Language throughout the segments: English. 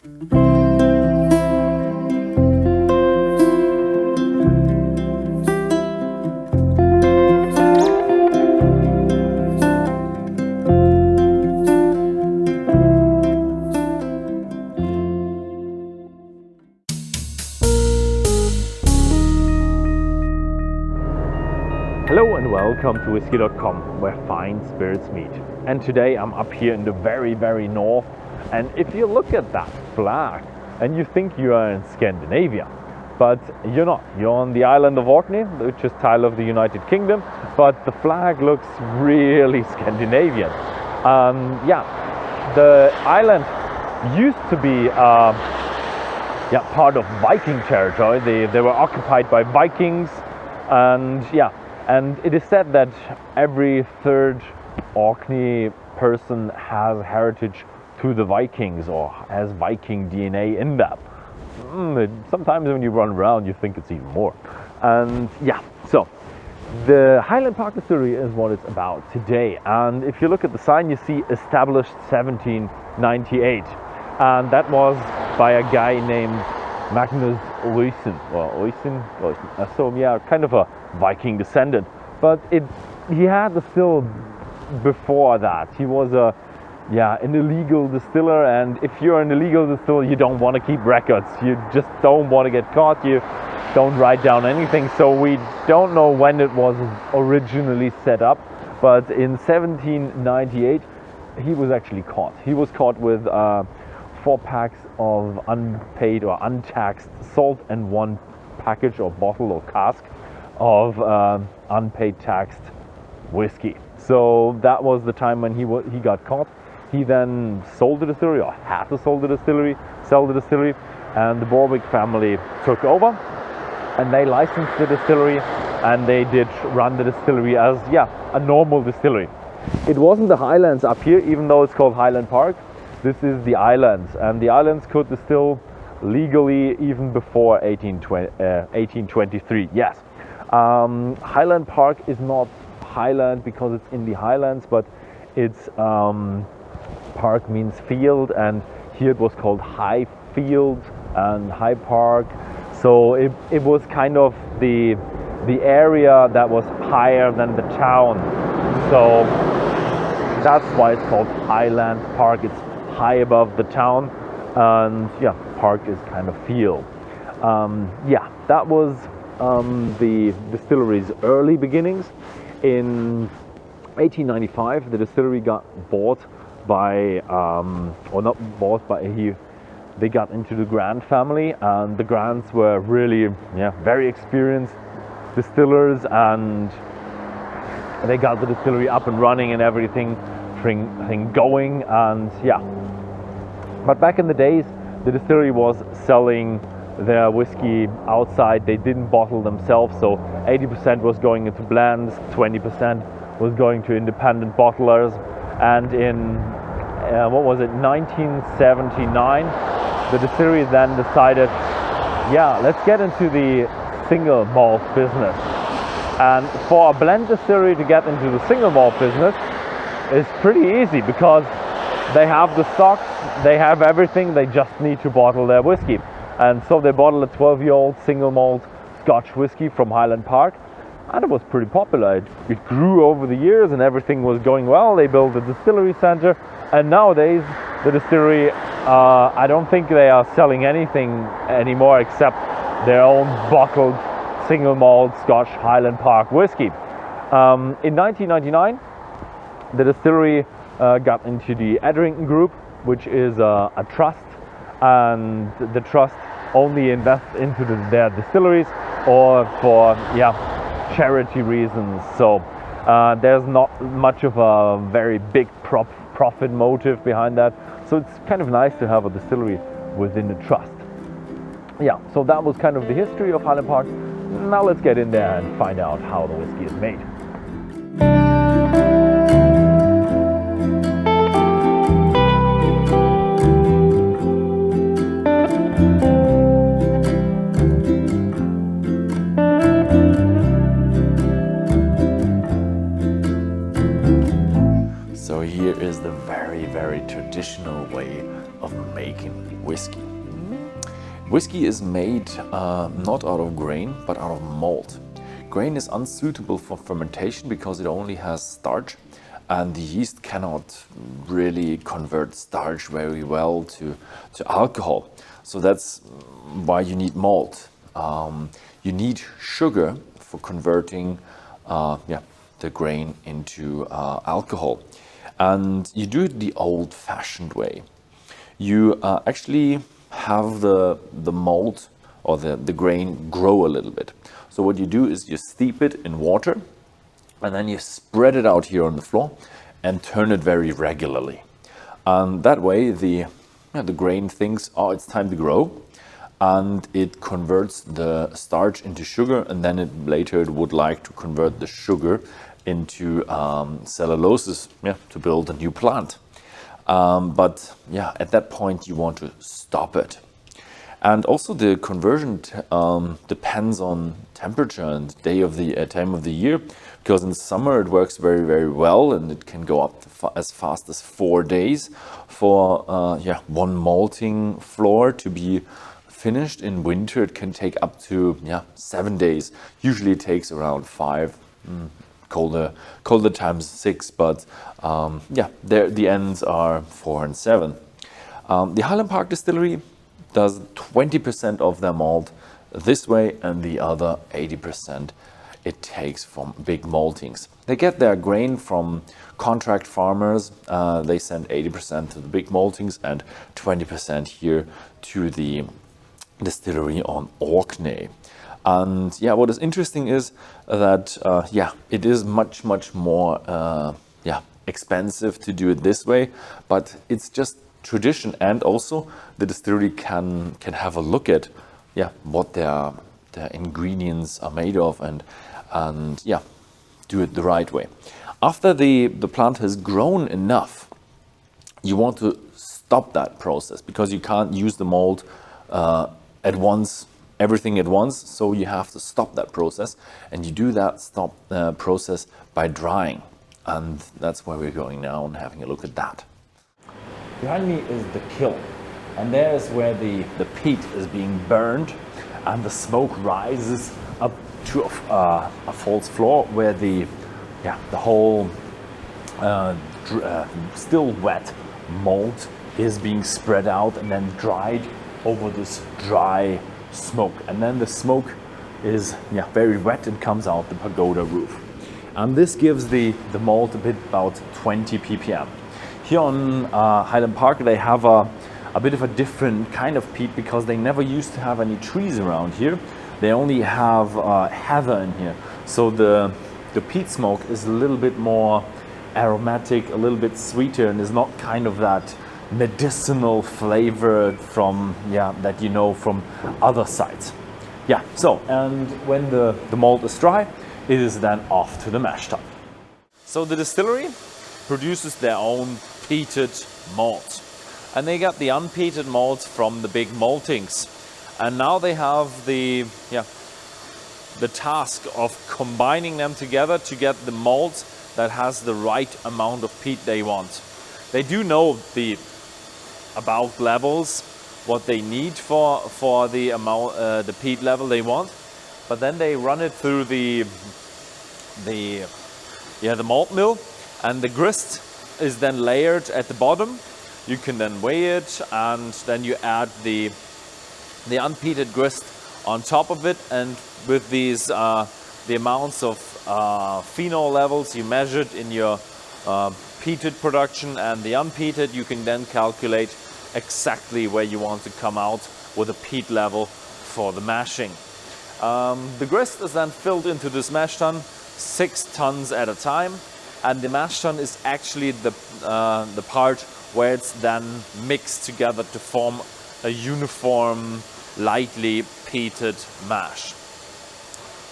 Hello and welcome to Whisky.com, where fine spirits meet. And today I'm up here in the very north, and if you look at that flag and you think you are in Scandinavia, but you're not. You're on the island of Orkney, which is title of the United Kingdom, but the flag looks really Scandinavian. The island used to be part of Viking territory. They were occupied by Vikings, and it is said that every third Orkney person has heritage to the Vikings or has Viking DNA in them. Sometimes when you run around you think it's even more. So the Highland Park Distillery is what it's about today. And if you look at the sign, you see established 1798. And that was by a guy named Magnus Oysen, kind of a Viking descendant, but he had the still before that. He was an illegal distiller, and if you're an illegal distiller, you don't want to keep records. You just don't want to get caught. You don't write down anything. So we don't know when it was originally set up, but in 1798 he was actually caught. He was caught with 4 packs of unpaid or untaxed salt and 1 package or bottle or cask of unpaid taxed whiskey. So that was the time when he got caught. He then sold the distillery, or had to sell the distillery, and the Borwick family took over, and they licensed the distillery, and they did run the distillery as a normal distillery. It wasn't the Highlands up here, even though it's called Highland Park. This is the islands, and the islands could distill legally even before 1823. Yes. Highland Park is not Highland because it's in the Highlands, but it's park means field, and here it was called High Field and High Park. So it was kind of the area that was higher than the town. So that's why it's called Highland Park. It's high above the town, and park is kind of field. That was the distillery's early beginnings. In 1895 the distillery got bought by they got into the Grant family, and the Grants were really very experienced distillers, and they got the distillery up and running and everything going, and but back in the days the distillery was selling their whiskey outside. They didn't bottle themselves, so 80% was going into blends, 20% was going to independent bottlers. And in 1979 the distillery then decided let's get into the single malt business. And for a blend distillery to get into the single malt business is pretty easy, because they have the stocks, they have everything, they just need to bottle their whiskey. And so they bottled a 12-year-old single malt Scotch whiskey from Highland Park, and it was pretty popular. It grew over the years and everything was going well. They built a distillery center, and nowadays the distillery, I don't think they are selling anything anymore except their own bottled single malt Scotch Highland Park whiskey. In 1999 the distillery got into the Edrington Group, which is a trust, and the trust only invests into their distilleries or for charity reasons. So there's not much of a very big profit motive behind that. So it's kind of nice to have a distillery within the trust. So that was kind of the history of Highland Park. Now let's get in there and find out how the whiskey is made. So here is the very traditional way of making whiskey. Whiskey is made not out of grain, but out of malt. Grain is unsuitable for fermentation because it only has starch, and the yeast cannot really convert starch very well to alcohol. So that's why you need malt. You need sugar for converting the grain into alcohol. And you do it the old-fashioned way. You actually have the malt or the grain grow a little bit. So what you do is you steep it in water, and then you spread it out here on the floor and turn it very regularly. And that way the grain thinks, oh, it's time to grow, and it converts the starch into sugar, and then later it would like to convert the sugar into celluloses to build a new plant. But at that point you want to stop it. And also the conversion depends on temperature and time of the year, because in summer it works very, very well, and it can go up to as fast as 4 days for one malting floor to be finished. In winter it can take up to 7 days. Usually it takes around 5. Colder times 6, but the ends are 4 and 7. The Highland Park Distillery does 20% of their malt this way, and the other 80% it takes from big maltings. They get their grain from contract farmers. They send 80% to the big maltings and 20% here to the distillery on Orkney. And what is interesting is that it is much more expensive to do it this way, but it's just tradition, and also the distillery can have a look at what their ingredients are made of, and do it the right way. After the plant has grown enough, you want to stop that process, because you can't use the malt at once, everything at once, so you have to stop that process, and you do that process by drying, and that's where we're going now and having a look at that. Behind me is the kiln, and there's where the peat is being burned, and the smoke rises up to a false floor where the whole still wet malt is being spread out and then dried over this dry smoke, and then the smoke is very wet and comes out the pagoda roof, and this gives the malt about 20 ppm. Here on Highland Park they have a bit of a different kind of peat, because they never used to have any trees around here. They only have heather in here, so the peat smoke is a little bit more aromatic, a little bit sweeter, and is not kind of that medicinal flavor from that you know from other sites. So, and when the malt is dry, it is then off to the mash tun. So the distillery produces their own peated malt, and they got the unpeated malt from the big maltings, and now they have the task of combining them together to get the malt that has the right amount of peat they want. They do know the about levels, what they need for the amount, the peat level they want, but then they run it through the malt mill, and the grist is then layered at the bottom. You can then weigh it, and then you add the unpeated grist on top of it, and with these the amounts of phenol levels you measured in your peated production and the unpeated, you can then calculate exactly where you want to come out with a peat level for the mashing. The grist is then filled into this mash tun, 6 tons at a time, and the mash tun is actually the part where it's then mixed together to form a uniform, lightly peated mash.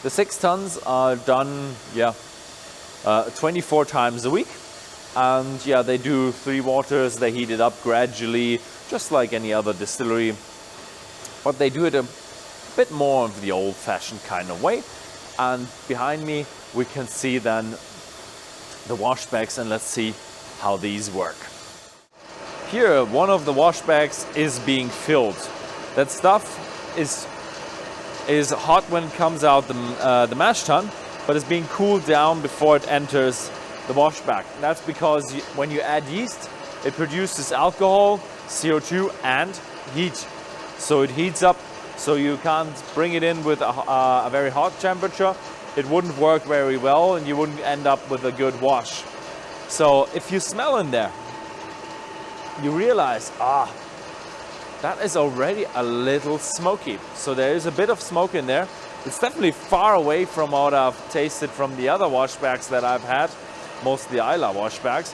The 6 tons are done 24 times a week, and they do 3 waters. They heat it up gradually, just like any other distillery, but they do it a bit more of the old-fashioned kind of way. And behind me we can see then the washbacks, and let's see how these work. Here, one of the wash bags is being filled. That stuff is hot when it comes out the mash tun, but it's being cooled down before it enters the wash bag. That's because when you add yeast, it produces alcohol, CO2, and heat. So it heats up, so you can't bring it in with a very hot temperature. It wouldn't work very well, and you wouldn't end up with a good wash. So if you smell in there, you realize, that is already a little smoky. So there is a bit of smoke in there. It's definitely far away from what I've tasted from the other wash bags that I've had, mostly Islay wash bags.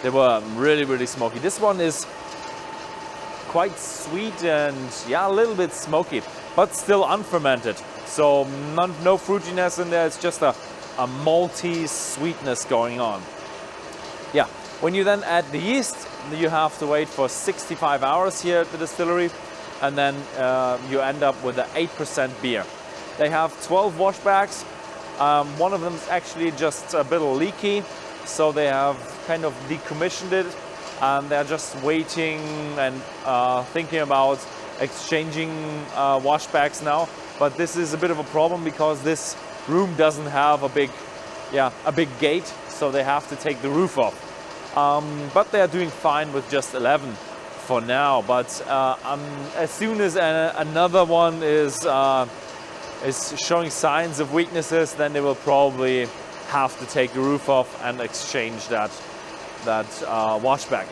They were really, really smoky. This one is quite sweet and yeah, a little bit smoky, but still unfermented. So no fruitiness in there. It's just a malty sweetness going on. Yeah, when you then add the yeast, you have to wait for 65 hours here at the distillery, and then you end up with an 8% beer. They have 12 wash bags. One of them is actually just a bit leaky, so they have kind of decommissioned it, and they're just waiting and thinking about exchanging wash bags now. But this is a bit of a problem because this room doesn't have a big gate, so they have to take the roof off. But they are doing fine with just 11 for now. But as soon as another one is showing signs of weaknesses, then they will probably have to take the roof off and exchange that wash bag.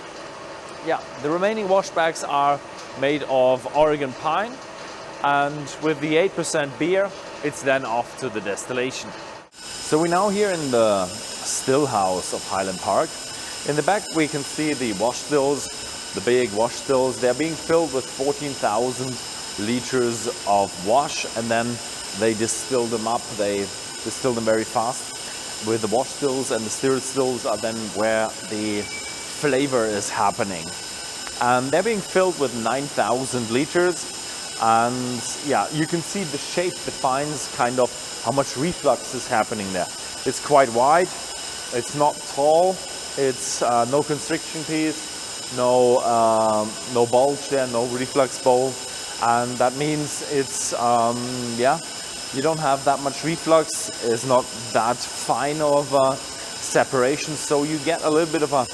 Yeah, the remaining wash bags are made of Oregon pine, and with the 8% beer, it's then off to the distillation. So we're now here in the still house of Highland Park. In the back we can see the wash stills, the big wash stills. They're being filled with 14,000 liters of wash, and then they distill them up. They distill them very fast with the wash stills, and the stirred stills are then where the flavor is happening. And they're being filled with 9,000 liters. And yeah, you can see the shape defines kind of how much reflux is happening there. It's quite wide, it's not tall, it's no constriction piece, no bulge there, no reflux bowl, and that means it's you don't have that much reflux. It's not that fine of a separation, so you get a little bit of a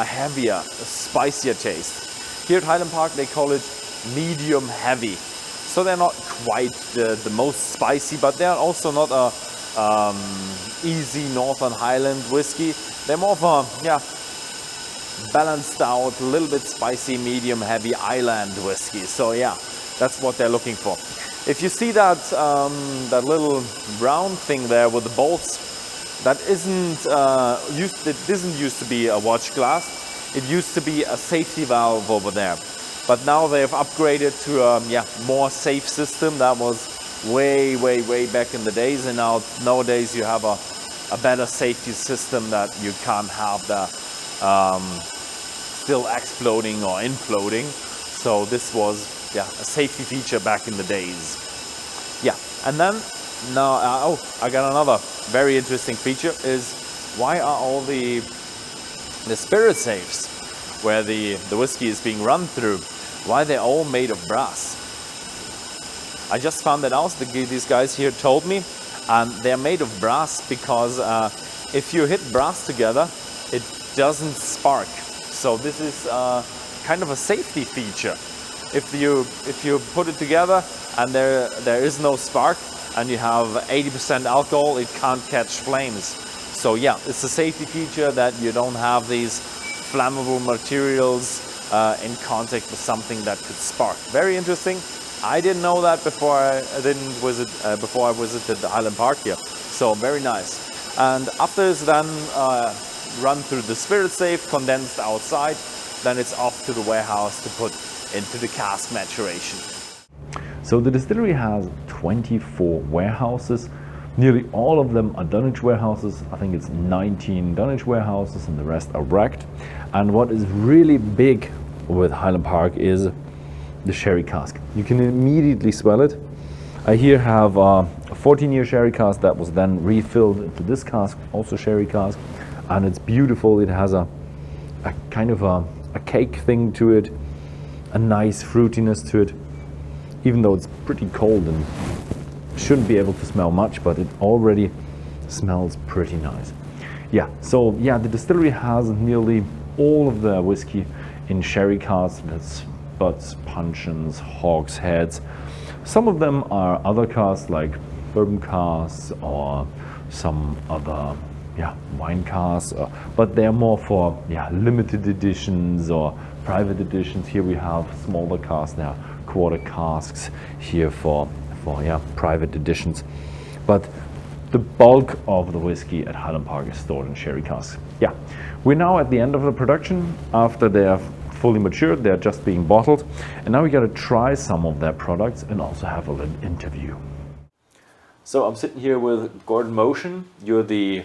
heavier, spicier taste. Here at Highland Park they call it medium heavy. So they're not quite the most spicy, but they're also not a easy Northern Highland whiskey. They're more of a balanced out, a little bit spicy, medium heavy island whiskey. So yeah, that's what they're looking for. If you see that little round thing there with the bolts, that isn't used to be a watch glass. It used to be a safety valve over there. But now they have upgraded to a more safe system. That was way back in the days, and nowadays you have a better safety system that you can't have the still exploding or imploding. So this was a safety feature back in the days. Yeah, and then now I got another very interesting feature is why are all the spirit safes where the whiskey is being run through, why they're all made of brass? I just found that out. These guys here told me, and they're made of brass because if you hit brass together, it doesn't spark. So this is kind of a safety feature. If you put it together and there is no spark, and you have 80% alcohol, it can't catch flames. So yeah, it's a safety feature that you don't have these flammable materials in contact with something that could spark. Very interesting. I didn't know that before I visited the Highland Park here. So very nice. And after it's then run through the spirit safe, condensed outside, then it's off to the warehouse to put into the cask maturation. So the distillery has 24 warehouses. Nearly all of them are dunnage warehouses. I think it's 19 dunnage warehouses and the rest are racked. And what is really big with Highland Park is the sherry cask. You can immediately smell it. I here have a 14-year sherry cask that was then refilled into this cask, also sherry cask, and it's beautiful. It has a kind of a a cake thing to it, a nice fruitiness to it, even though it's pretty cold and shouldn't be able to smell much, but it already smells pretty nice. Yeah, so yeah, the distillery has nearly all of the whiskey in sherry casks. That's butts, puncheons, hogsheads. Some of them are other casks like bourbon casks or some other wine casks, but they're more for limited editions or private editions. Here we have smaller casks, there are quarter casks here for private editions. But the bulk of the whiskey at Highland Park is stored in sherry casks. Yeah, we're now at the end of the production. After they are fully matured, they're just being bottled. And now we got to try some of their products and also have a little interview. So I'm sitting here with Gordon Motion. You're the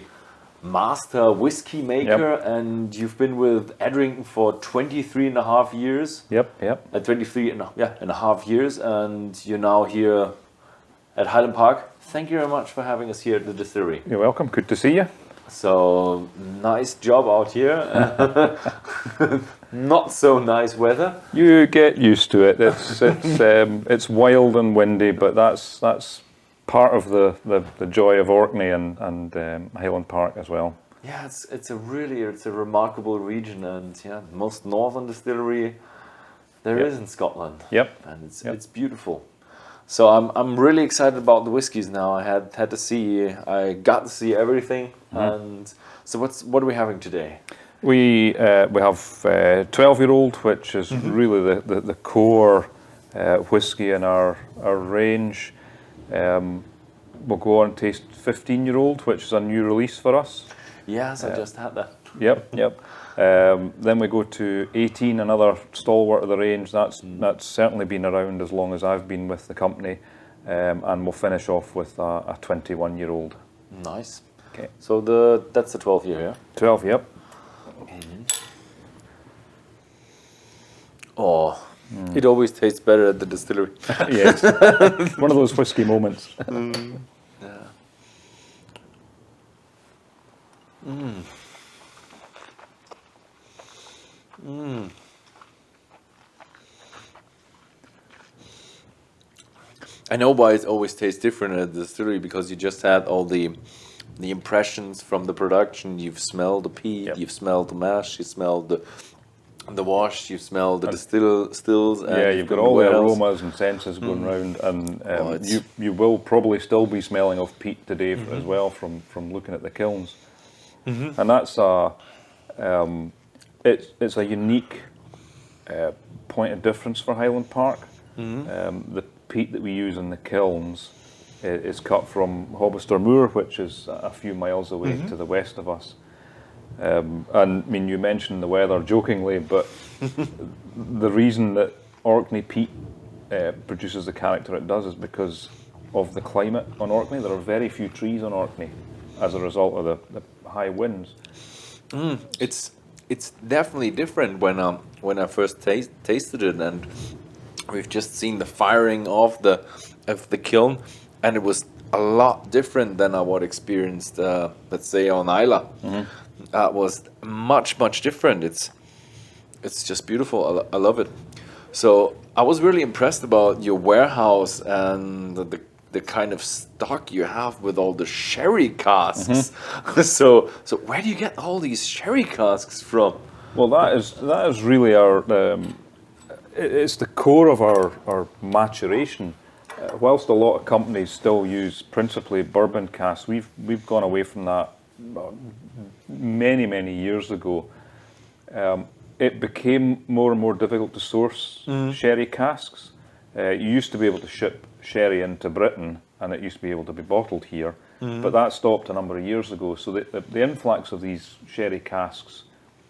master whiskey maker, and you've been with Edrington for 23 and a half years. 23 and a half years, and you're now here at Highland Park. Thank you very much for having us here at the distillery. You're welcome. Good to see you. So, nice job out here. Not so nice weather. You get used to it. It's wild and windy, but that's part of the joy of Orkney and Highland Park as well. Yeah, it's a remarkable region, and most northern distillery there is in Scotland. And it's beautiful. So I'm really excited about the whiskies now. I got to see everything. And so what are we having today? We have 12-year-old, which is really the core whiskey in our range. We'll go on and taste 15-year-old, which is a new release for us. Yes, I just had that. Yep. Then we go to 18, another stalwart of the range. That's certainly been around as long as I've been with the company. And we'll finish off with a 21-year-old. Nice. Okay. So that's the 12-year, yeah? 12, yep. Oh, it always tastes better at the distillery. Yes. One of those whiskey moments. I know why it always tastes different at the distillery, because you just had all the impressions from the production. You've smelled the peat, you've smelled the mash, you smelled the wash, you smell the stills. And you've got all the aromas and senses going round, and you will probably still be smelling of peat today as well from looking at the kilns. And that's it's a unique point of difference for Highland Park. The peat that we use in the kilns is cut from Hobbister Moor, which is a few miles away to the west of us. And I mean, you mentioned the weather jokingly, but the reason that Orkney peat produces the character it does is because of the climate on Orkney. There are very few trees on Orkney as a result of the high winds. It's definitely different when I first tasted it, and we've just seen the firing of the kiln, and it was a lot different than I would experienced, let's say, on Isla. It was much different. It's just beautiful. I love it. So I was really impressed about your warehouse and the kind of stock you have with all the sherry casks. So where do you get all these sherry casks from? Well, that is really our it's the core of our maturation. Whilst a lot of companies still use principally bourbon casks, we've gone away from that many years ago. It became more and more difficult to source sherry casks. You used to be able to ship sherry into Britain, and it used to be able to be bottled here, but that stopped a number of years ago. So the influx of these sherry casks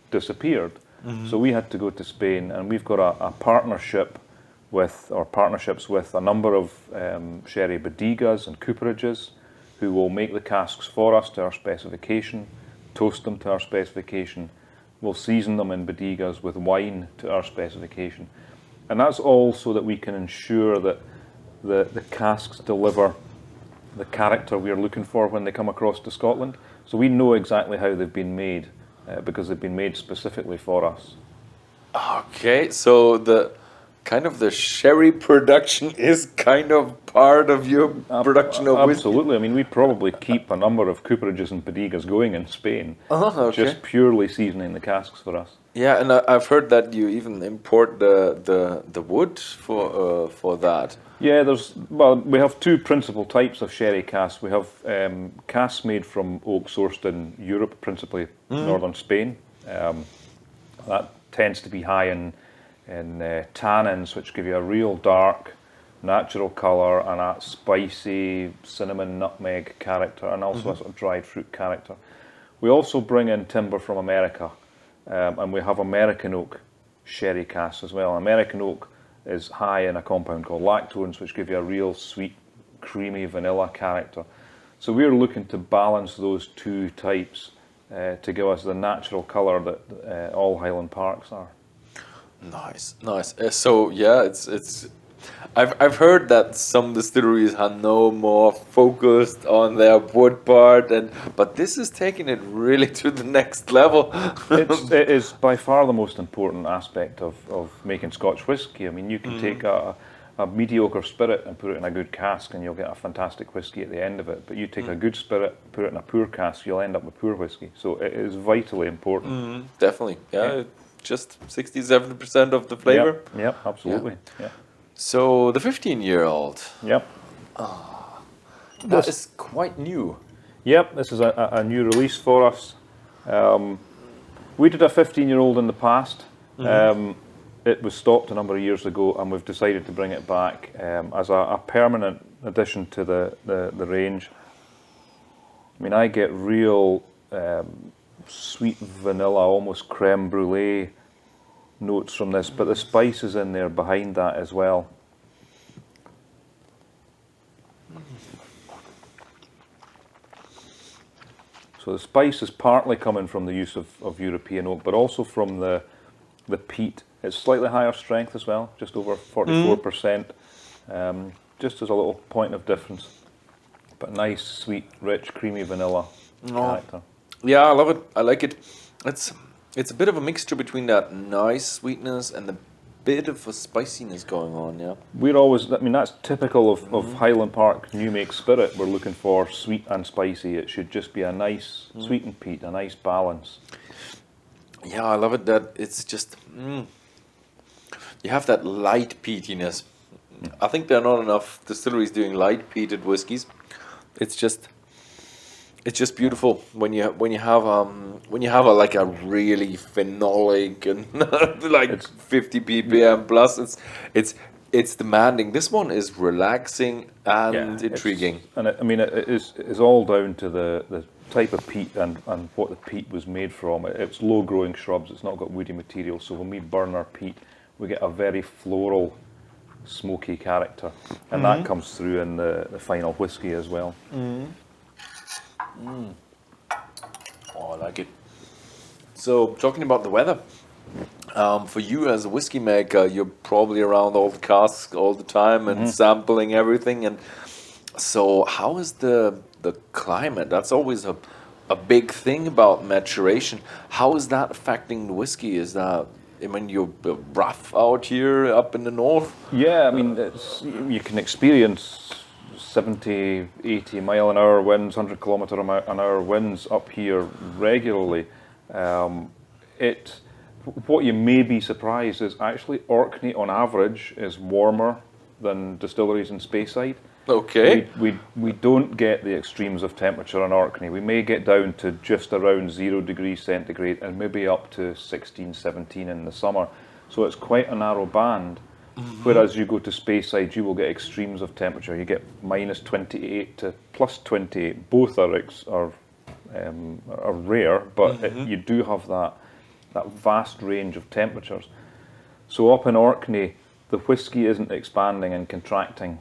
disappeared. So we had to go to Spain, and we've got a partnerships with a number of sherry bodegas and cooperages who will make the casks for us to our specification, toast them to our specification. We'll season them in bodegas with wine to our specification. And that's all so that we can ensure that the casks deliver the character we're looking for when they come across to Scotland. So we know exactly how they've been made because they've been made specifically for us. Okay, so the sherry production is kind of part of your production of whiskey. Absolutely. I mean, we probably keep a number of cooperages and bodegas going in Spain, Okay. just purely seasoning the casks for us. Yeah, and I've heard that you even import the wood for that. Yeah, we have two principal types of sherry casks. We have casks made from oak sourced in Europe, principally northern Spain. That tends to be high in tannins, which give you a real dark, natural colour and a spicy cinnamon, nutmeg character, and also a sort of dried fruit character. We also bring in timber from America, and we have American oak sherry casks as well. American oak is high in a compound called lactones, which give you a real sweet, creamy vanilla character. So we're looking to balance those two types to give us the natural colour that all Highland Parks are. Nice, nice. So yeah, it's. I've heard that some distilleries are no more focused on their wood part, but this is taking it really to the next level. It is by far the most important aspect of making Scotch whisky. I mean, you can take a mediocre spirit and put it in a good cask, and you'll get a fantastic whisky at the end of it. But you take a good spirit, put it in a poor cask, you'll end up with poor whisky. So it is vitally important. Definitely, yeah. Just 60-70% of the flavor. Yep, absolutely. Yeah. So the 15-year-old. Yep. That is quite new. Yep, this is a new release for us. We did a 15-year-old in the past. It was stopped a number of years ago, and we've decided to bring it back as a permanent addition to the range. I mean, I get real sweet vanilla, almost creme brulee notes from this, but the spice is in there behind that as well. So the spice is partly coming from the use of European oak, but also from the peat. It's slightly higher strength as well, just over 44%, just as a little point of difference. But nice, sweet, rich, creamy vanilla character. Yeah, I love it. I like it. It's a bit of a mixture between that nice sweetness and the bit of a spiciness going on, yeah. We're always, I mean, that's typical of Highland Park new make spirit. We're looking for sweet and spicy. It should just be a nice sweet and peat, a nice balance. Yeah, I love it that it's just, you have that light peatiness. I think there are not enough distilleries doing light peated whiskies. It's just beautiful when you have like a really phenolic and like 50 ppm plus. It's demanding. This one is relaxing and intriguing. It's all down to the type of peat and what the peat was made from. It's low growing shrubs. It's not got woody material. So when we burn our peat, we get a very floral, smoky character, and that comes through in the final whiskey as well. Oh, I like it. So, talking about the weather, for you as a whiskey maker, you're probably around all the casks all the time and sampling everything. And so, how is the climate? That's always a big thing about maturation. How is that affecting the whiskey? Is that, I mean, you're rough out here up in the north? Yeah, I mean, you can experience 70, 80 mile an hour winds, 100 kilometre an hour winds up here regularly. What you may be surprised is actually Orkney on average is warmer than distilleries in Speyside. Okay. We don't get the extremes of temperature in Orkney. We may get down to just around 0 degrees centigrade and maybe up to 16, 17 in the summer. So it's quite a narrow band. Whereas you go to Speyside, you will get extremes of temperature. You get minus 28 to plus 28. Both are rare, but you do have that vast range of temperatures. So up in Orkney, the whiskey isn't expanding and contracting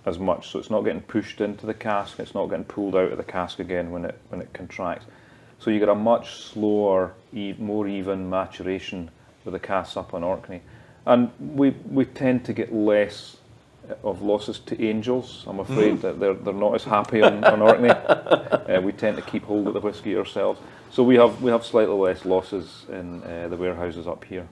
as much, so it's not getting pushed into the cask. It's not getting pulled out of the cask again when it contracts. So you get a much slower, more even maturation with the casks up in Orkney. And we tend to get less of losses to angels. I'm afraid that they're not as happy on Orkney. We tend to keep hold of the whiskey ourselves. So we have slightly less losses in the warehouses up here.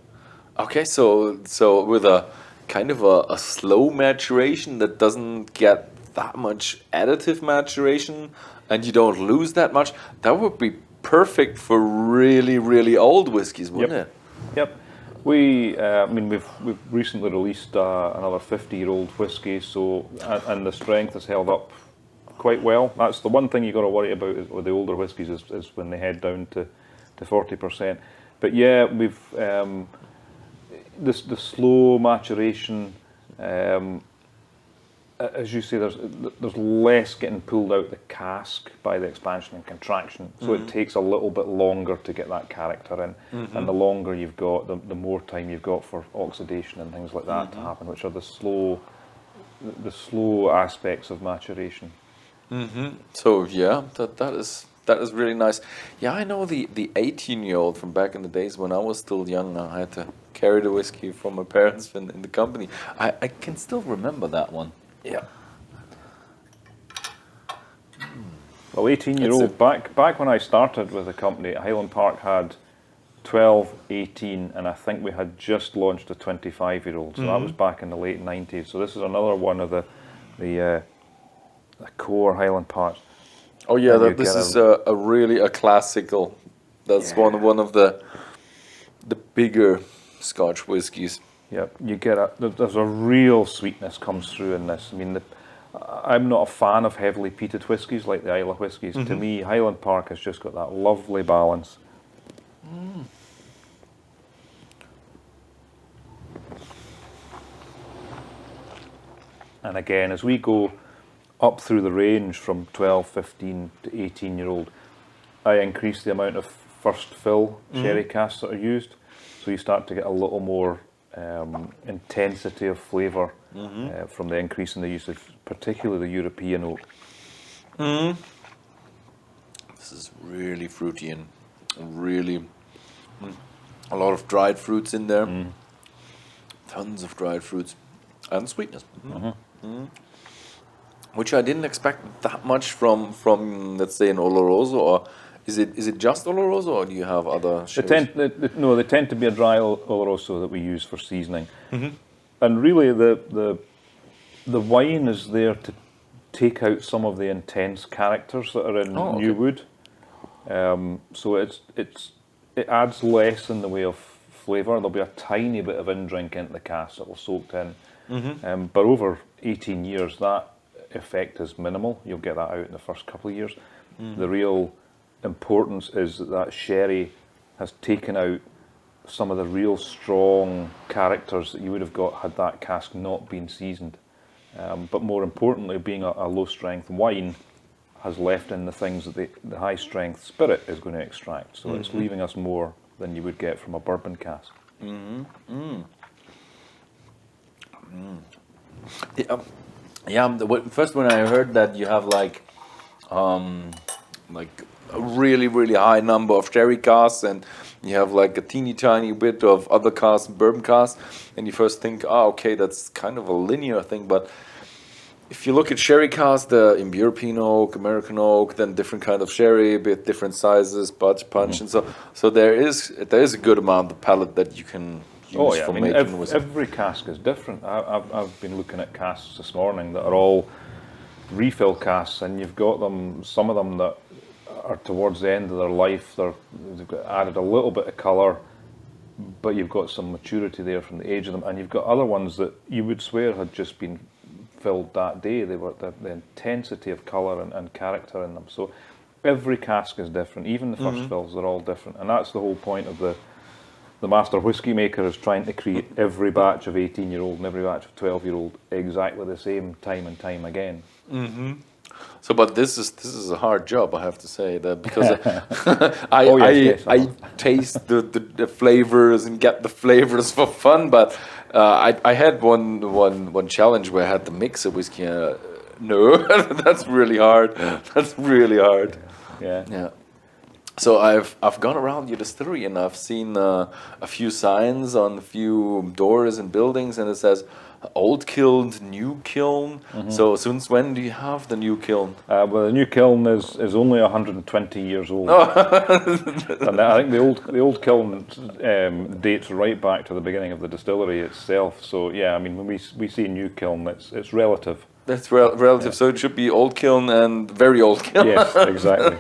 Okay, so with a kind of a slow maturation that doesn't get that much additive maturation, and you don't lose that much, that would be perfect for really, really old whiskies, wouldn't it? Yep. I mean, we've recently released another 50-year-old whiskey, so and the strength has held up quite well. That's the one thing you got to worry about with the older whiskies is when they head down to 40%. But yeah, we've the slow maturation. As you say, there's less getting pulled out the cask by the expansion and contraction, so it takes a little bit longer to get that character in, and the longer you've got, the more time you've got for oxidation and things like that to happen, which are the slow aspects of maturation. So yeah, that is really nice. Yeah, I know the 18-year-old from back in the days when I was still young. I had to carry the whiskey from my parents in the company. I can still remember that one. Yeah. Well, 18-year-old, back when I started with the company, Highland Park had 12, 18, and I think we had just launched a 25-year-old. So that was back in the late 90s. So this is another one of the core Highland Parks. Oh yeah, this is a really classical. That's one of the bigger Scotch whiskies. Yeah, you get there's a real sweetness comes through in this. I mean, I'm not a fan of heavily peated whiskies like the Islay whiskies. To me, Highland Park has just got that lovely balance. And again, as we go up through the range from 12, 15 to 18-year-old, I increase the amount of first fill sherry casks that are used. So you start to get a little more intensity of flavour from the increase in the use of particularly the European oak. This is really fruity and really a lot of dried fruits in there. Tons of dried fruits and sweetness. Which I didn't expect that much from let's say an Oloroso, or is it just Oloroso, or do you have other sherries? They tend to be a dry Oloroso that we use for seasoning. And really the wine is there to take out some of the intense characters that are in new wood. So it adds less in the way of flavour. There'll be a tiny bit of in-drink into the cask that will soak in. But over 18 years, that effect is minimal. You'll get that out in the first couple of years. The real importance is that sherry has taken out some of the real strong characters that you would have got had that cask not been seasoned. But more importantly, being a low-strength wine, has left in the things that the high-strength spirit is going to extract. So it's leaving us more than you would get from a bourbon cask. First when I heard that you have like a really, really high number of sherry casks, and you have like a teeny tiny bit of other casks, bourbon casks, and you first think, okay, that's kind of a linear thing. But if you look at sherry casks, in European oak, American oak, then different kind of sherry, a bit different sizes, punch, and so there is a good amount of palate that you can use for making whiskey. Every cask is different. I've been looking at casks this morning that are all refill casks, and you've got some of them that are towards the end of their life. They've got added a little bit of colour, but you've got some maturity there from the age of them, and you've got other ones that you would swear had just been filled that day. They were the intensity of colour and character in them. So every cask is different. Even the first fills are all different, and that's the whole point of the master whiskey maker, is trying to create every batch of 18-year-old and every batch of 12-year-old exactly the same time and time again. So, but this is a hard job, I have to say, that because I taste the flavors and get the flavors for fun. But I had one challenge where I had to mix a whiskey. No, that's really hard. That's really hard. Yeah. So I've gone around your distillery and I've seen a few signs on a few doors and buildings, and it says old kiln, new kiln. So since when do you have the new kiln? Well, the new kiln is only 120 years old. And I think the old kiln dates right back to the beginning of the distillery itself. So yeah, I mean, when we see new kiln, it's relative. That's relative, so it should be old kiln and very old kiln. Yes, exactly.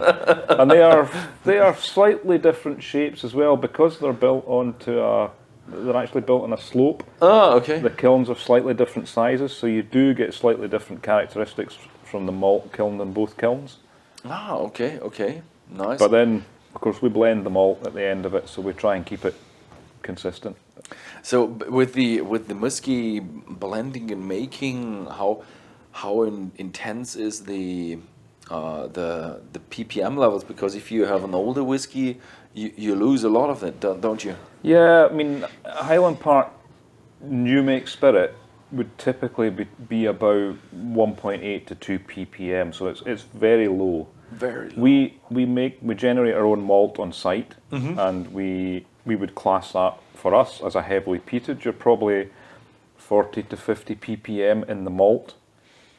And they are slightly different shapes as well, because they're built onto they're actually built on a slope. Oh, okay. The kilns are slightly different sizes, so you do get slightly different characteristics from the malt kiln in both kilns. Ah, okay, okay, nice. But then, of course, we blend the malt at the end of it, so we try and keep it consistent. So with the whiskey blending and making, how intense is the ppm levels? Because if you have an older whiskey, you lose a lot of it, don't you? Yeah, I mean, Highland Park new make spirit would typically be about 1.8 to 2 ppm, so it's very low. Very low. We generate our own malt on site, and we would class that for us as a heavily peated. You're probably 40 to 50 ppm in the malt,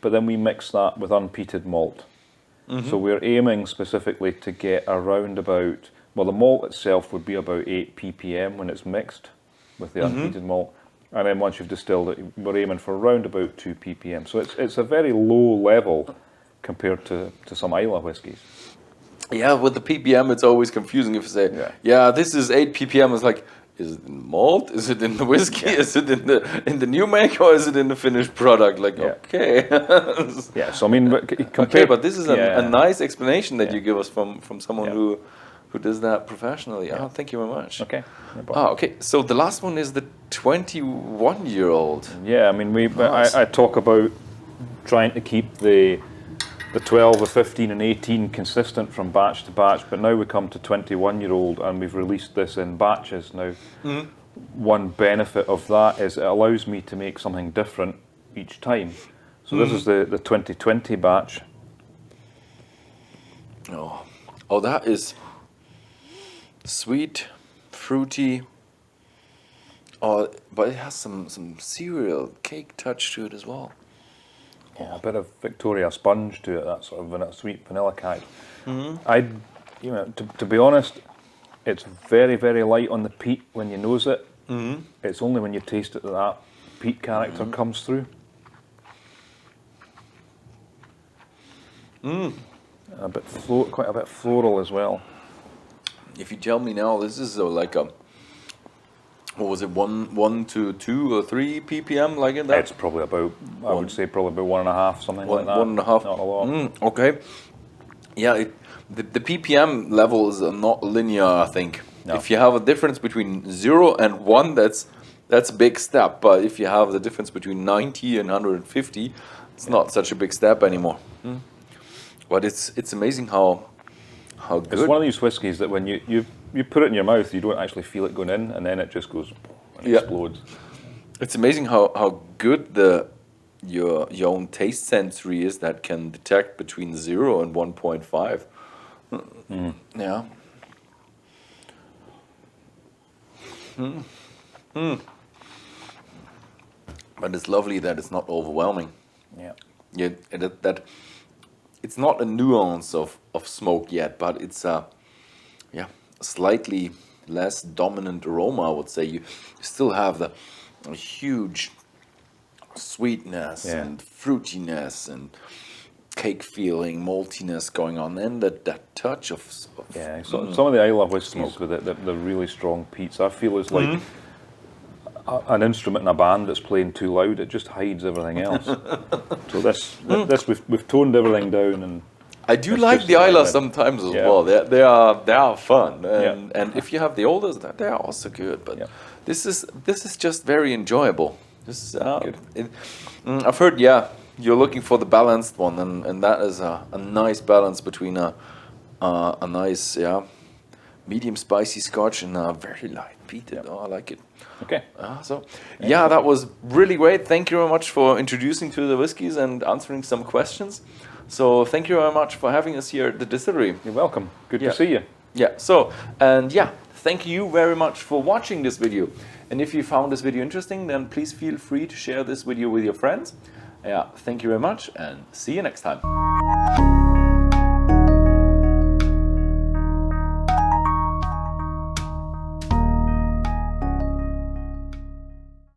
but then we mix that with unpeated malt. So we're aiming specifically to get around about, well, the malt itself would be about 8 ppm when it's mixed with the unpeated malt, and then once you've distilled it, we're aiming for around about 2 ppm. So it's a very low level compared to some Islay whiskies. Yeah, with the ppm, it's always confusing if you say, yeah, this is 8 ppm. It's like, is it in malt? Is it in the whiskey? Is it in the new make, or is it in the finished product? Like, okay. Yeah, so I mean, okay, but this is a nice explanation that you give us from someone who does that professionally. Oh, thank you very much. Okay. Okay. So the last one is the 21-year-old. Yeah, I mean, I talk about trying to keep the 12, the 15 and 18 consistent from batch to batch, but now we come to 21-year-old and we've released this in batches now. One benefit of that is it allows me to make something different each time. So this is the 2020 batch. Oh, that is sweet, fruity. Oh, but it has some cereal cake touch to it as well. Yeah, a bit of Victoria sponge to it, that sort of sweet vanilla cake. To be honest, it's very, very light on the peat when you nose it. It's only when you taste it that peat character comes through. Quite a bit floral as well. If you tell me now, this is like a, what was it, 1 to 2 or 3 ppm, like in that? It's probably about, I would say probably about 1.5, something like that. 1.5. Not a lot. Okay. Yeah, the ppm level is not linear, I think. No. If you have a difference between 0 and 1, that's a big step. But if you have the difference between 90 and 150, it's not such a big step anymore. But it's amazing how good. It's one of these whiskies that when you put it in your mouth, you don't actually feel it going in, and then it just goes and explodes. It's amazing how good your own taste sensory is that can detect between 0 and 1.5. Yeah. But it's lovely that it's not overwhelming. Yeah, that it's not a nuance of smoke yet, but it's a slightly less dominant aroma, I would say. You still have the huge sweetness and fruitiness and cake feeling, maltiness going on, and that touch of some of the Islay whiskies with the really strong peats, I feel is like an instrument in a band that's playing too loud. It just hides everything else. So this we've toned everything down, and I do like the Islay sometimes as well. They are fun, and if you have the olders, they are also good. But this is just very enjoyable. This is good. I've heard you're looking for the balanced one, and that is a nice balance between a nice medium spicy Scotch and a very light peated. Oh, I like it. Okay. That was really great. Thank you very much for introducing to the whiskies and answering some questions. So thank you very much for having us here at the distillery. You're welcome. Good to see you. Thank you very much for watching this video. And if you found this video interesting, then please feel free to share this video with your friends. Yeah, thank you very much and see you next time.